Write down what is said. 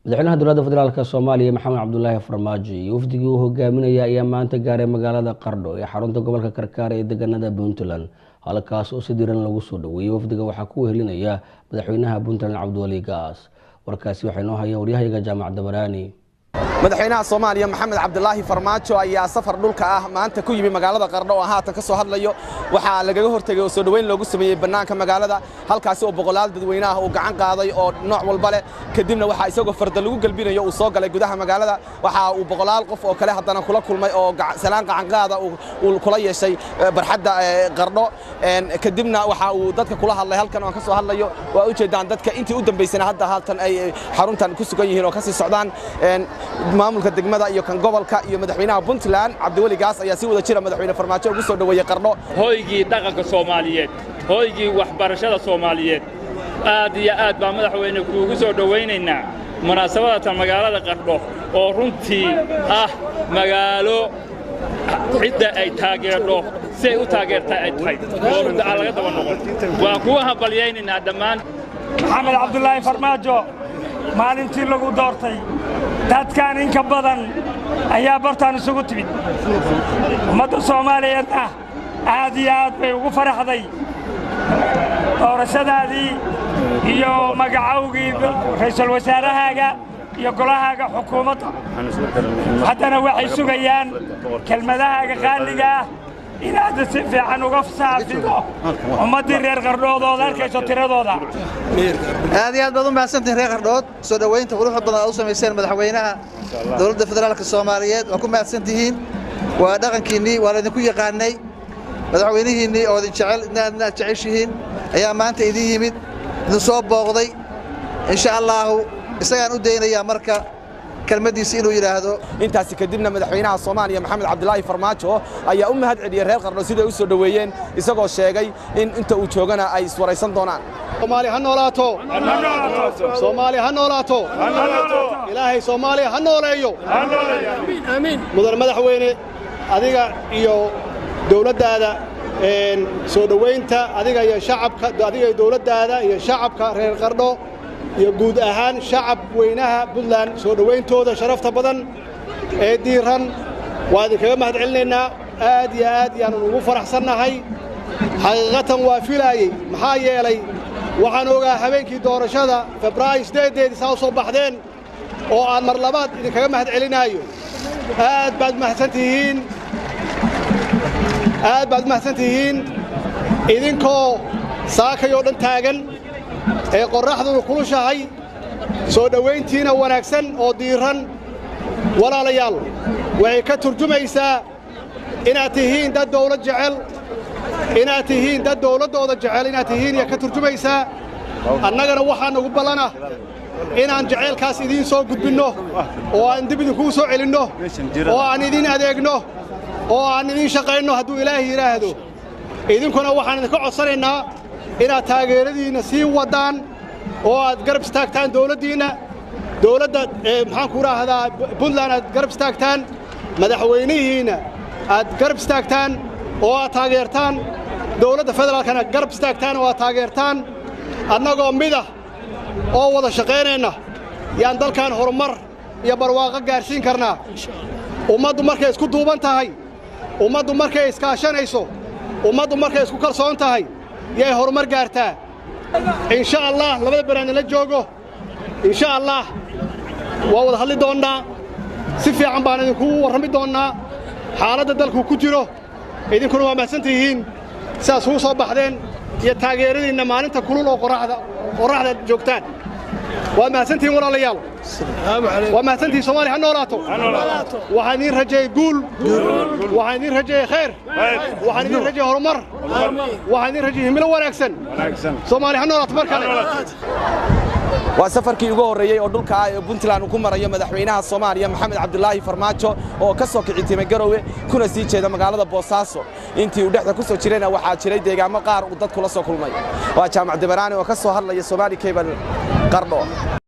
madaxweynaha dowladda federaalka Soomaaliya Maxamed Cabdullaahi Farmaajo iyo wafdigii uu hogaaminayay ayaa maanta gaaray magaalada Qardho ee xarunta gobolka Karkaar ee deegaanada Puntland halkaas oo si diiran lagu soo dhaweeyay wafdiga waxaa ku wehelinaya madaxweynaha Puntland Cabdiwali Gaas warkaasi waxay noo hayeen waryahayaga Jaamac Dabaraani madaxweynaha Soomaaliya Maxamed Cabdullaahi Farmaajo ayaa safar dhulka ah maanta ku yimi magaalada Qardho oo haatan ka soo hadlayo waxa lagaga hortagay oo soo dhaweyn loogu sameeyay banaanka magaalada halkaas oo boqolaal dadweynaha uu gacan qaaday oo nooc walba leh kadibna waxa isagoo farda lagu galbinayo uu soo galay gudaha magaalada waxa uu boqolaal qof oo kale hadana kula kulmay oo salaan gacan qaada uu kula yeeshay barxadda Qardho kadibna waxa uu dadka kula hadlay halkan oo ka soo hadlayo waa u jeedaan dadka intii u dambeysana hadda halkan ay xaruntan ku sugan yihiin oo ka sii socdaan maamulka degmada iyo kan gobolka iyo madaxweynaha Puntland Cabdiwali Gaas ayaa si wada jira madaxweyne Farmaajo ugu soo dhaweeyay Qardho hoygii dhaqanka Soomaaliyeed hoygii waxbarashada Soomaaliyeed aad iyo aad baa madaxweyne kuugu soo dhaweynaynaa munaasabada magaalada Qardho oo runtii ah magaalo cidda ay taageerto si ay u taageertay ay tahay oo runtii laga daba noqon waa kuwa habalyeynina dhammaan Maxamed Cabdullaahi Farmaajo maalintii lagu doortay dadkan in ka badan ayaa bartaan isugu timid ummadda Soomaaliyeedna aad iyo aad bay ugu faraxday doorashadaadii iyo magacawgii ra'iisul wasaarahaaga iyo golahaaga xukuumadda haddana waxay sugayaan kelmadahaaga qaaliga ah inaad si fiican uga faafido ummadii reer Qardhood arkayso tiradooda aad iyo aad baad u mahadsantahay reer Qardhood soo dhaweynta quruxda badan oo sameeyeen madaxweynaha dowladda federaalka Soomaaliyeed waa ku mahadsantihiin waa dhaqankiinii waa la idinku yaqaanay madaxweynihiinii oo idin jeceshihiin ayaa maanta idin yimid idin soo booqday insha Allah isagaan u deenayaa marka kelmadiisa inuu yiraahdo intaas kadibna madaxweynaha Soomaaliya Maxamed Cabdullaahi Farmaajo ayaa u mahad celiyay reer Qardho sida ay u soo dhaweeyeen isagoo sheegay in inta uu joogana ay iswaraysan doonaan Soomaaliya ha noolaato Soomaaliya ha noolaato Ilaahay Soomaaliya ha nooleeyo amiin mudan madaxweyne adiga iyo dawladdaada soo dhaweynta adiga iyo shacabka adiga iyo dawladdaada iyo shacabka reer Qardho iyo guud ahaan shacab weynaha Puntland soo dhaweyntooda sharafta badan ee diiran waa idinkaga mahad celinaynaa aad iyo aad ayaan ugu faraxsanahay xaqiiqatan waa filaayay maxaa yeelay waxaan ogaa habeenkii doorashada Febraayo 8 soo soo baxdeen oo aan mar labaad idinkaga mahad celinayo aad baad mahadsantihiin idinkoo saakayo dhan taagan ee qorraxdu kulushahay soo dhaweyntiina wanaagsan oo diiran walaalayaal waxay ka turjumaysaa inaad tihiin dad dawlad jecel inaad tihiin dad dawladooda jecel inaad tihiin ka turjumaysaa annagana waxaan ugu balana inaan jaceelkaas idin soo gudbinno oo aan dib idinku soo celinno oo aan idin adeegno oo aan idin shaqayno hadduu Ilaahay yiraahdo idinkuna waxaan idinka codsanaynaa inaad taageeradiina sii wadaan oo aad garab istaagtaan dawladda maxaan ku raahdaa Puntland aad garab istaagtaan madaxweynihiina aad garab istaagtaan oo aad taageertaan dawladda federaalkana garab istaagtaan oo aad taageertaan annagoo midah oo wada shaqaynayna yaan dalkan horumar iyo barwaaqo gaarsiin karnaa ummaddu markay isku duuban tahay ummaddu markay iskaashanayso ummaddu markay isku kalsoon tahay yay horumar gaartaa insha Allah labada barnaamij la joogo insha Allah waa wada hadli doonaa si fiican baan idinku warrami doonaa xaaladda dalku ku jiro idinkuna waa mahadsantihiin saas u soo baxdeen iyo taageeradiina maalinta kulul oo qorraxda joogtaan waa mahadsantihiin walaalayaal waa mahadsantihiin Soomaaliya ha noolaato waxaan idin rajeeyay guul waxaan idin rajeeyay khayr waxaan idin rajeeyay horumar waxaan idin rajeeyay himilo wanaagsan Soomaaliya ha noolaato markale waa safarkii ugu horeeyay oo dhulka ah ee Puntland uu ku marayo madaxweynaha Soomaaliya Maxamed Cabdullaahi Farmaajo oo ka soo kici timay Garowe kuna sii jeeda magaalada Boosaaso intii uu dhexda ku soo jirayna waxaa jiray deegaamo qaar uu dad kula soo kulmay waa Jaamac Dabaraani oo ka soo hadlaya Somali Cable Qardho